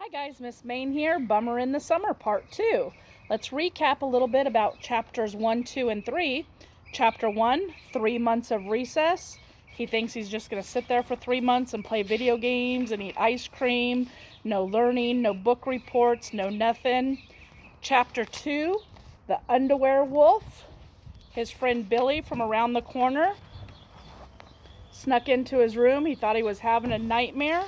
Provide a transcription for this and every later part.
Hi guys, Miss Main here, Bummer in the Summer Part 2. Let's recap a little bit about chapters 1, 2, and 3. Chapter 1, 3 months of recess. He thinks he's just going to sit there for 3 months and play video games and eat ice cream. No learning, no book reports, no nothing. Chapter 2, the underwear wolf. His friend Billy from around the corner snuck into his room. He thought he was having a nightmare.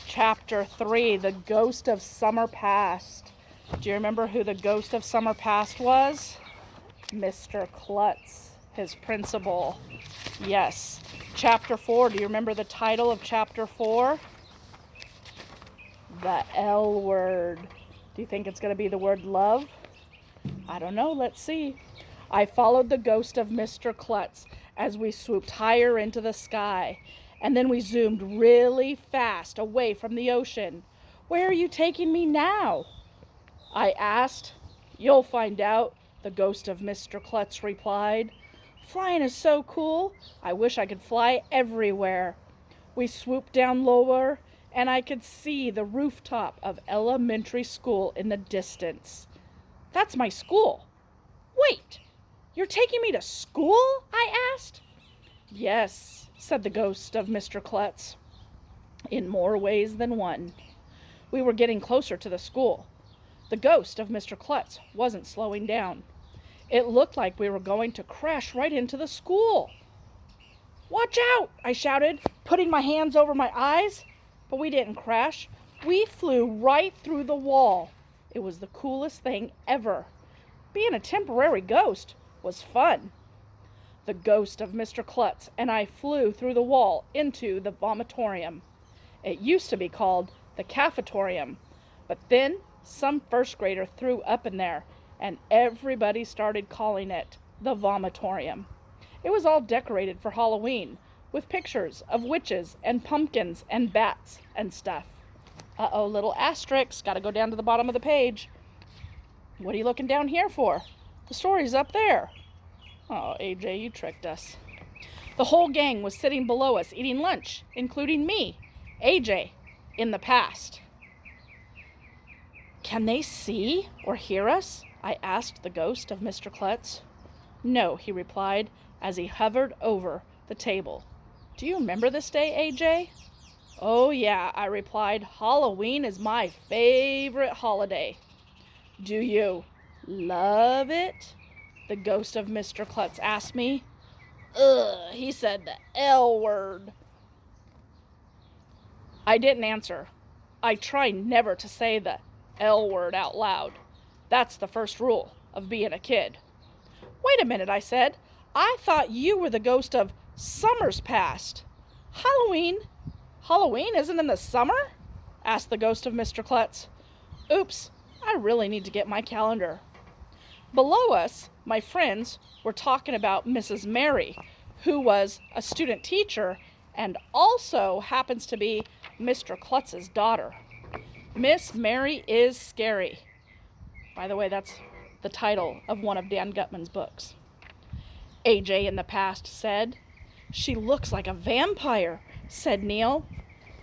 Chapter 3, the ghost of summer past. Do you remember who the ghost of summer past was? Mr. Klutz, his principal. Yes. Chapter 4, do you remember the title of chapter 4? The L word. Do you think it's going to be the word love? I don't know. Let's see. I followed the ghost of Mr. Klutz as we swooped higher into the sky. And then we zoomed really fast away from the ocean. Where are you taking me now? I asked. You'll find out, the ghost of Mr. Klutz replied. Flying is so cool. I wish I could fly everywhere. We swooped down lower, and I could see the rooftop of elementary school in the distance. That's my school. Wait, you're taking me to school? I asked. Yes, said the ghost of Mr. Klutz, in more ways than one. We were getting closer to the school. The ghost of Mr. Klutz wasn't slowing down. It looked like we were going to crash right into the school. Watch out, I shouted, putting my hands over my eyes. But we didn't crash. We flew right through the wall. It was the coolest thing ever. Being a temporary ghost was fun. The ghost of Mr. Klutz and I flew through the wall into the vomitorium. It used to be called the cafetorium, but then some first grader threw up in there, and everybody started calling it the vomitorium. It was all decorated for Halloween, with pictures of witches and pumpkins and bats and stuff. Uh-oh, little asterisks, gotta go down to the bottom of the page. What are you looking down here for? The story's up there. Oh, AJ, you tricked us. The whole gang was sitting below us eating lunch, including me, AJ, in the past. Can they see or hear us? I asked the ghost of Mr. Klutz. No, he replied as he hovered over the table. Do you remember this day, AJ? Oh, yeah, I replied. Halloween is my favorite holiday. Do you love it? The ghost of Mr. Klutz asked me. Ugh, he said the L word. I didn't answer. I try never to say the L word out loud. That's the first rule of being a kid. Wait a minute, I said. I thought you were the ghost of summers past. Halloween isn't in the summer? Asked the ghost of Mr. Klutz. Oops, I really need to get my calendar. Below us, my friends were talking about Mrs. Mary, who was a student teacher and also happens to be Mr. Klutz's daughter. Miss Mary is scary. By the way, that's the title of one of Dan Gutman's books. AJ in the past said. She looks like a vampire, said Neil.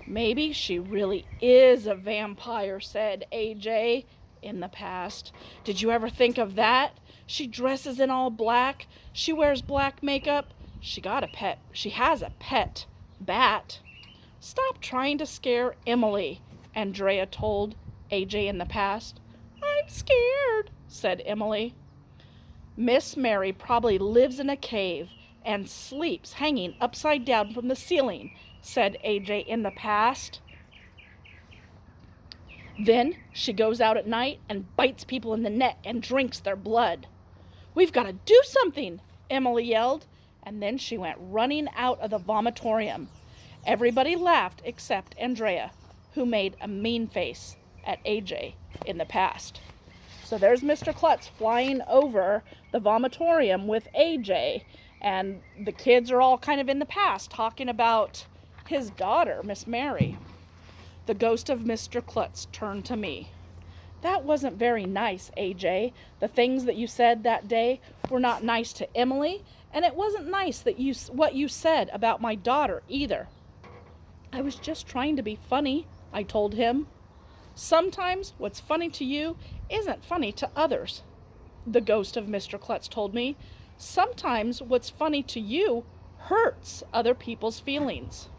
Maybe she really is a vampire, said AJ in the past. Did you ever think of that? She dresses in all black. She wears black makeup. She has a pet bat. Stop trying to scare Emily, Andrea told AJ in the past. I'm scared, said Emily. Miss Mary probably lives in a cave and sleeps hanging upside down from the ceiling, said AJ in the past. Then she goes out at night and bites people in the neck and drinks their blood. We've got to do something, Emily yelled, and then she went running out of the vomitorium. Everybody laughed except Andrea, who made a mean face at AJ in the past. So there's Mr. Klutz flying over the vomitorium with AJ, and the kids are all kind of in the past talking about his daughter, Miss Mary. The ghost of Mr. Klutz turned to me. That wasn't very nice, AJ. The things that you said that day were not nice to Emily, and it wasn't nice what you said about my daughter either. I was just trying to be funny, I told him. Sometimes what's funny to you isn't funny to others, the ghost of Mr. Klutz told me. Sometimes what's funny to you hurts other people's feelings.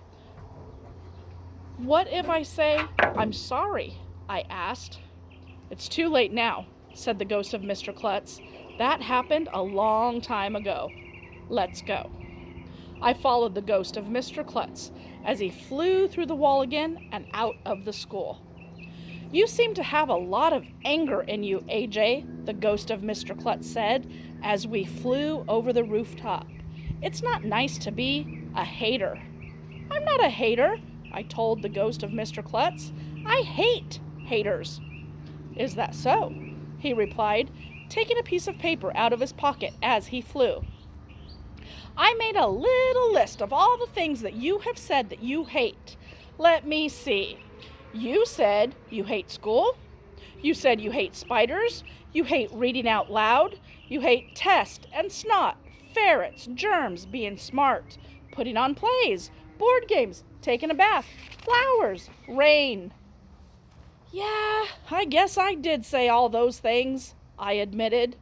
What if I say, I'm sorry? I asked. It's too late now, said the ghost of Mr. Klutz. That happened a long time ago. Let's go. I followed the ghost of Mr. Klutz as he flew through the wall again and out of the school. You seem to have a lot of anger in you, AJ, the ghost of Mr. Klutz said as we flew over the rooftop. It's not nice to be a hater. I'm not a hater, I told the ghost of Mr. Klutz. I hate haters. Is that so? He replied, taking a piece of paper out of his pocket as he flew. I made a little list of all the things that you have said that you hate. Let me see. You said you hate school. You said you hate spiders. You hate reading out loud. You hate test and snot, ferrets, germs, being smart, putting on plays, board games, taking a bath, flowers, rain. Yeah, I guess I did say all those things, I admitted.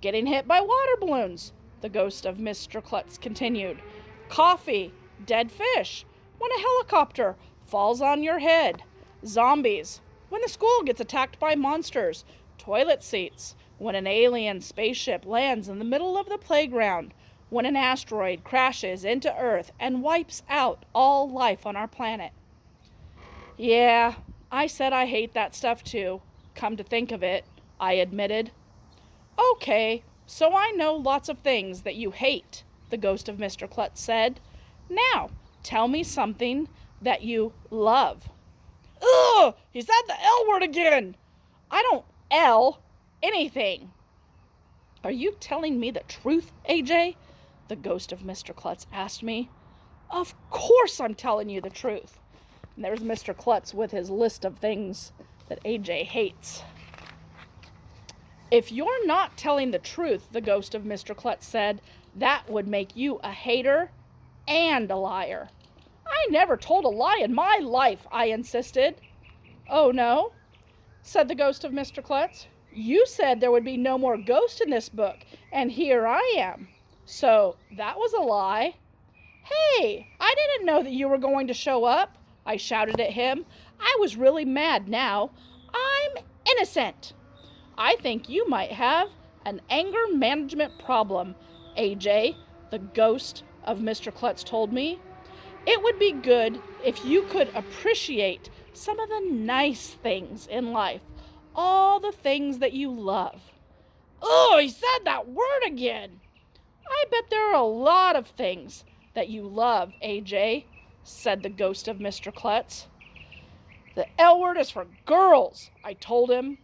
Getting hit by water balloons, the ghost of Mr. Klutz continued. Coffee, dead fish, when a helicopter falls on your head, zombies, when the school gets attacked by monsters, toilet seats, when an alien spaceship lands in the middle of the playground, when an asteroid crashes into Earth and wipes out all life on our planet. Yeah, I said I hate that stuff too, come to think of it, I admitted. Okay, so I know lots of things that you hate, the ghost of Mr. Klutz said. Now, tell me something that you love. Ugh, he said the L word again. I don't L anything. Are you telling me the truth, AJ? The ghost of Mr. Klutz asked me. Of course I'm telling you the truth. And there's Mr. Klutz with his list of things that AJ hates. If you're not telling the truth, the ghost of Mr. Klutz said, that would make you a hater and a liar. I never told a lie in my life, I insisted. Oh, no? Said the ghost of Mr. Klutz. You said there would be no more ghosts in this book, and here I am. So that was a lie. Hey, I didn't know that you were going to show up, I shouted at him. I was really mad now. I'm innocent. I think you might have an anger management problem, AJ, the ghost of Mr. Klutz told me. It would be good if you could appreciate some of the nice things in life, all the things that you love. Oh, he said that word again. I bet there are a lot of things that you love, AJ, said the ghost of Mr. Klutz. The L word is for girls, I told him.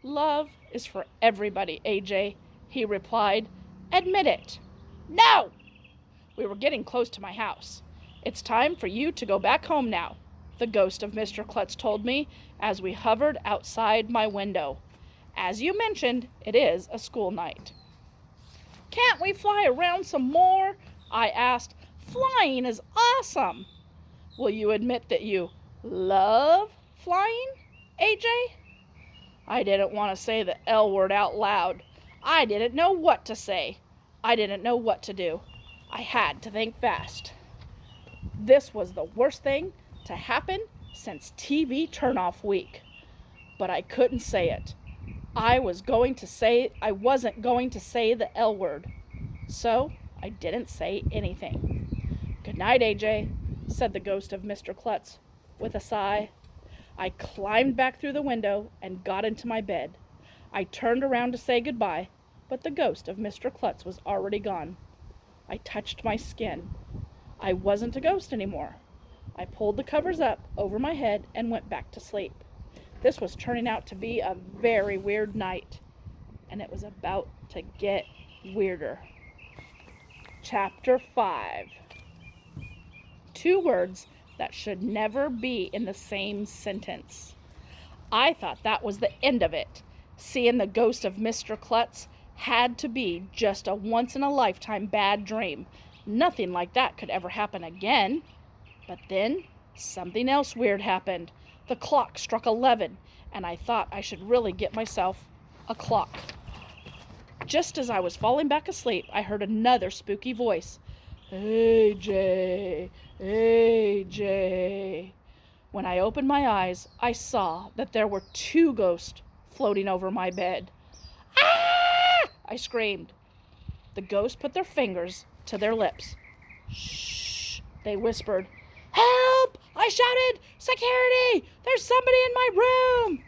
Love is for everybody, AJ, he replied. Admit it. No! We were getting close to my house. It's time for you to go back home now, the ghost of Mr. Klutz told me as we hovered outside my window. As you mentioned, it is a school night. Can't we fly around some more? I asked. Flying is awesome. Will you admit that you love flying, AJ? I didn't want to say the L word out loud. I didn't know what to say. I didn't know what to do. I had to think fast. This was the worst thing to happen since TV turnoff week. But I couldn't say it. I wasn't going to say the L word. So I didn't say anything. Good night, AJ, said the ghost of Mr. Klutz with a sigh. I climbed back through the window and got into my bed. I turned around to say goodbye, but the ghost of Mr. Klutz was already gone. I touched my skin. I wasn't a ghost anymore. I pulled the covers up over my head and went back to sleep. This was turning out to be a very weird night, and it was about to get weirder. Chapter 5. 2 words that should never be in the same sentence. I thought that was the end of it. Seeing the ghost of Mr. Klutz had to be just a once-in-a-lifetime bad dream. Nothing like that could ever happen again. But then Something else weird happened. The clock struck 11, and I thought I should really get myself a clock. Just as I was falling back asleep, I heard another spooky voice. AJ, AJ. When I opened my eyes, I saw that there were 2 ghosts floating over my bed. Ah! I screamed. The ghosts put their fingers to their lips. Shh, they whispered. Help! I shouted. Security! There's somebody in my room!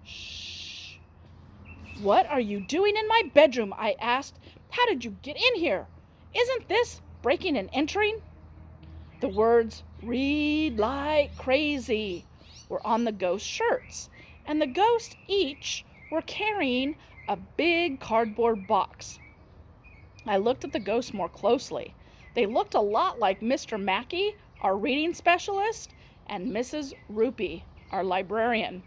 Shh. What are you doing in my bedroom? I asked. How did you get in here? Isn't this breaking and entering? The words, read like crazy, were on the ghost shirts, and the ghosts each were carrying a big cardboard box. I looked at the ghosts more closely. They looked a lot like Mr. Mackey, our reading specialist, and Mrs. Rupee, our librarian.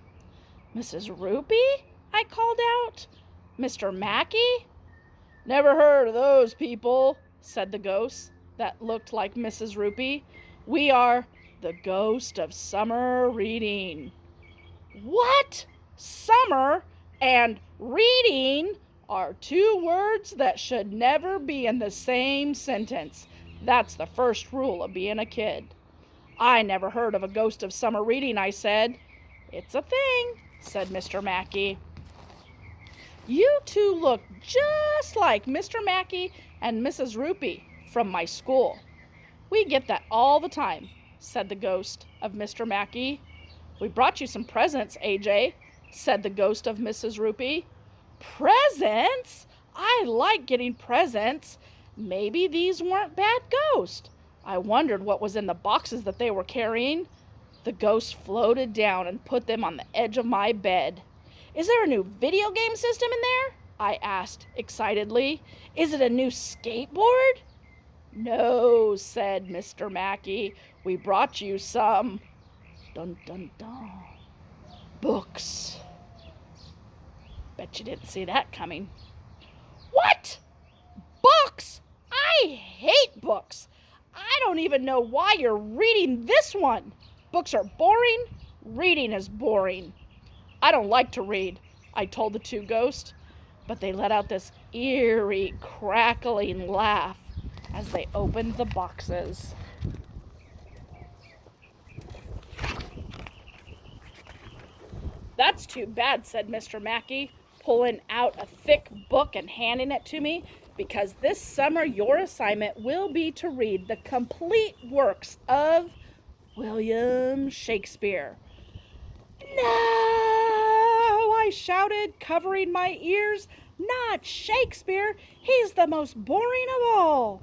Mrs. Rupee? I called out. Mr. Mackey? Never heard of those people, said the ghosts that looked like Mrs. Rupee. We are the ghost of summer reading. What? Summer and reading are 2 words that should never be in the same sentence. That's the first rule of being a kid. I never heard of a ghost of summer reading, I said. It's a thing, said Mr. Mackey. You 2 look just like Mr. Mackey and Mrs. Rupee from my school. We get that all the time, said the ghost of Mr. Mackey. We brought you some presents, AJ, said the ghost of Mrs. Rupee. Presents? I like getting presents. Maybe these weren't bad ghosts. I wondered what was in the boxes that they were carrying. The ghosts floated down and put them on the edge of my bed. Is there a new video game system in there? I asked excitedly. Is it a new skateboard? No, said Mr. Mackey. We brought you some, dun dun dun, books. Bet you didn't see that coming. What? Books? I hate books. I don't even know why you're reading this one. Books are boring. Reading is boring. I don't like to read, I told the 2 ghosts, but they let out this eerie, crackling laugh as they opened the boxes. That's too bad, said Mr. Mackey, pulling out a thick book and handing it to me, because this summer your assignment will be to read the complete works of William Shakespeare. No, I shouted, covering my ears. Not Shakespeare. He's the most boring of all.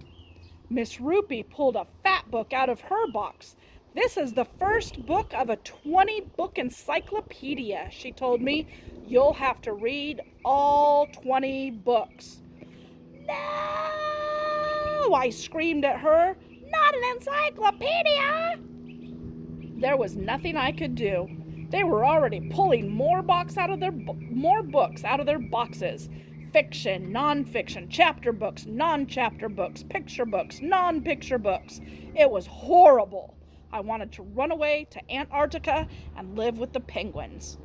Miss Rupee pulled a fat book out of her box. This is the first book of a 20-book encyclopedia, she told me. You'll have to read all 20 books. No, I screamed at her. Not an encyclopedia! There was nothing I could do. They were already pulling more books out of their boxes. Fiction, nonfiction, chapter books, non-chapter books, picture books, non-picture books. It was horrible. I wanted to run away to Antarctica and live with the penguins.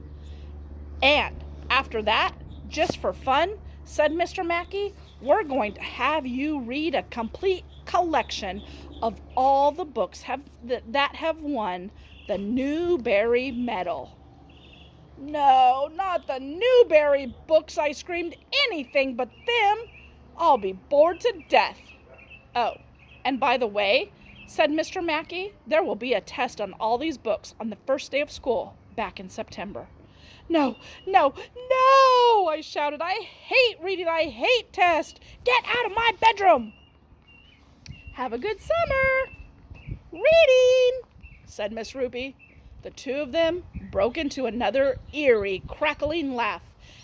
And after that, just for fun, said Mr. Mackey, we're going to have you read a complete collection of all the books that have won the Newbery Medal. No, not the Newbery books, I screamed. Anything but them. I'll be bored to death. Oh, and by the way, said Mr. Mackey, there will be a test on all these books on the first day of school back in September. No, no, no, I shouted. I hate reading. I hate tests. Get out of my bedroom. Have a good summer. Reading, said Miss Rupee. The 2 of them broke into another eerie, crackling laugh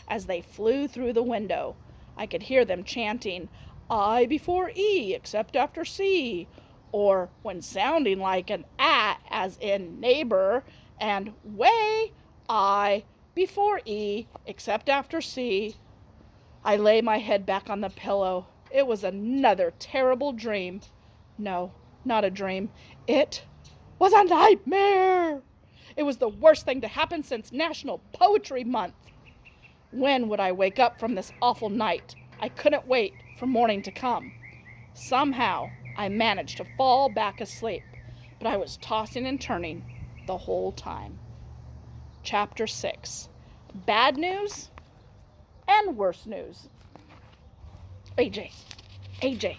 as they flew through the window. I could hear them chanting, I before E, except after C, or when sounding like an at, as in neighbor, and way, I before E, except after C. I lay my head back on the pillow. It was another terrible dream. No, not a dream. It was a nightmare. It was the worst thing to happen since National Poetry Month. When would I wake up from this awful night? I couldn't wait for morning to come. Somehow, I managed to fall back asleep, but I was tossing and turning the whole time. Chapter 6. Bad news and worse news. AJ, AJ,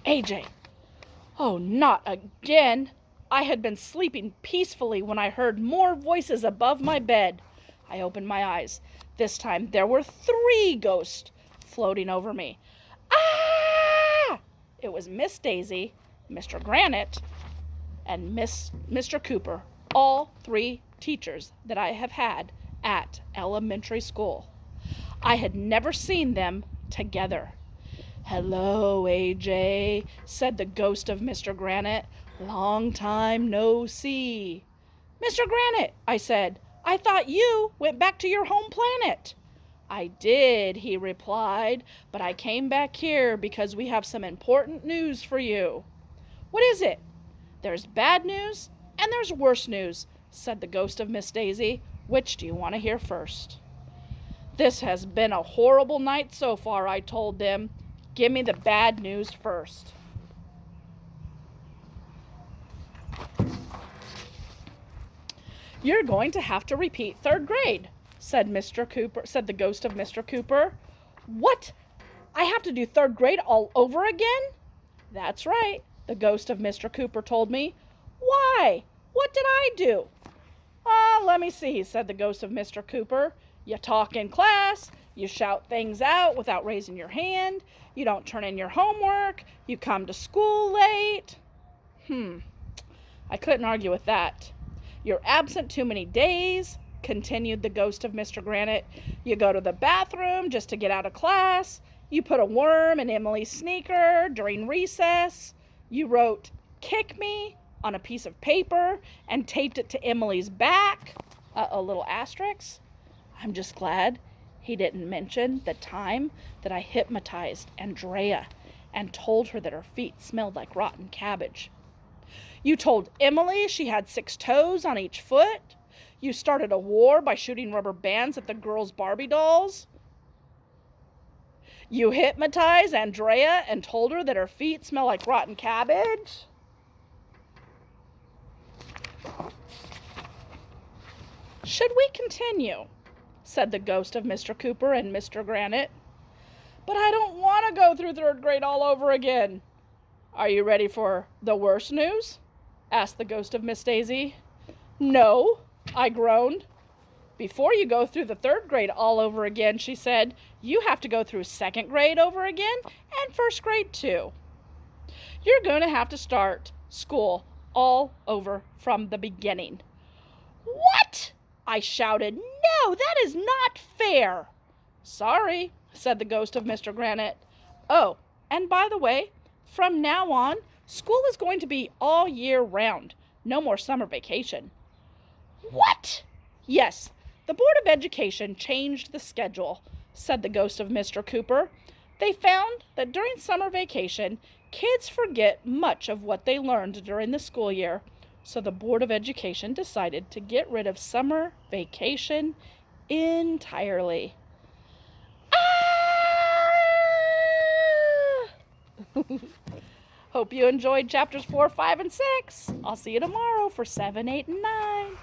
AJ. Oh, not again. I had been sleeping peacefully when I heard more voices above my bed. I opened my eyes. This time there were 3 ghosts floating over me. Ah! It was Miss Daisy, Mr. Granite, and Mr. Cooper, all 3 teachers that I have had at elementary school. I had never seen them together. "Hello, AJ," said the ghost of Mr. Granite. "Long time no see." "Mr. Granite," I said, "I thought you went back to your home planet." "I did," he replied, "but I came back here because we have some important news for you." "What is it?" "There's bad news and there's worse news," said the ghost of Miss Daisy. "Which do you want to hear first?" "This has been a horrible night so far," I told them. "Give me the bad news first." "You're going to have to repeat 3rd grade," said the ghost of Mr. Cooper. "What? I have to do 3rd grade all over again?" "That's right," the ghost of Mr. Cooper told me. "Why? What did I do?" Let me see," said the ghost of Mr. Cooper. "You talk in class, you shout things out without raising your hand, you don't turn in your homework, you come to school late." I couldn't argue with that. "You're absent too many days," continued the ghost of Mr. Granite. "You go to the bathroom just to get out of class. You put a worm in Emily's sneaker during recess. You wrote 'kick me' on a piece of paper and taped it to Emily's back, a little asterisk. I'm just glad he didn't mention the time that I hypnotized Andrea and told her that her feet smelled like rotten cabbage. You told Emily she had 6 toes on each foot. You started a war by shooting rubber bands at the girls' Barbie dolls. You hypnotized Andrea and told her that her feet smell like rotten cabbage. Should we continue?" said the ghost of Mr. Cooper and Mr. Granite. "But I don't want to go through 3rd grade all over again." "Are you ready for the worst news?" asked the ghost of Miss Daisy. "No," I groaned. "Before you go through the 3rd grade all over again," she said, "you have to go through 2nd grade over again and 1st grade too. You're going to have to start school all over from the beginning." "What?" I shouted. "No, that is not fair." "Sorry," said the ghost of Mr. Granite. "Oh, and by the way, from now on, school is going to be all year round. No more summer vacation." "What?" "Yes, the Board of Education changed the schedule," said the ghost of Mr. Cooper. "They found that during summer vacation, kids forget much of what they learned during the school year. So the Board of Education decided to get rid of summer vacation entirely." Hope you enjoyed chapters 4, 5, and 6. I'll see you tomorrow for 7, 8, and 9.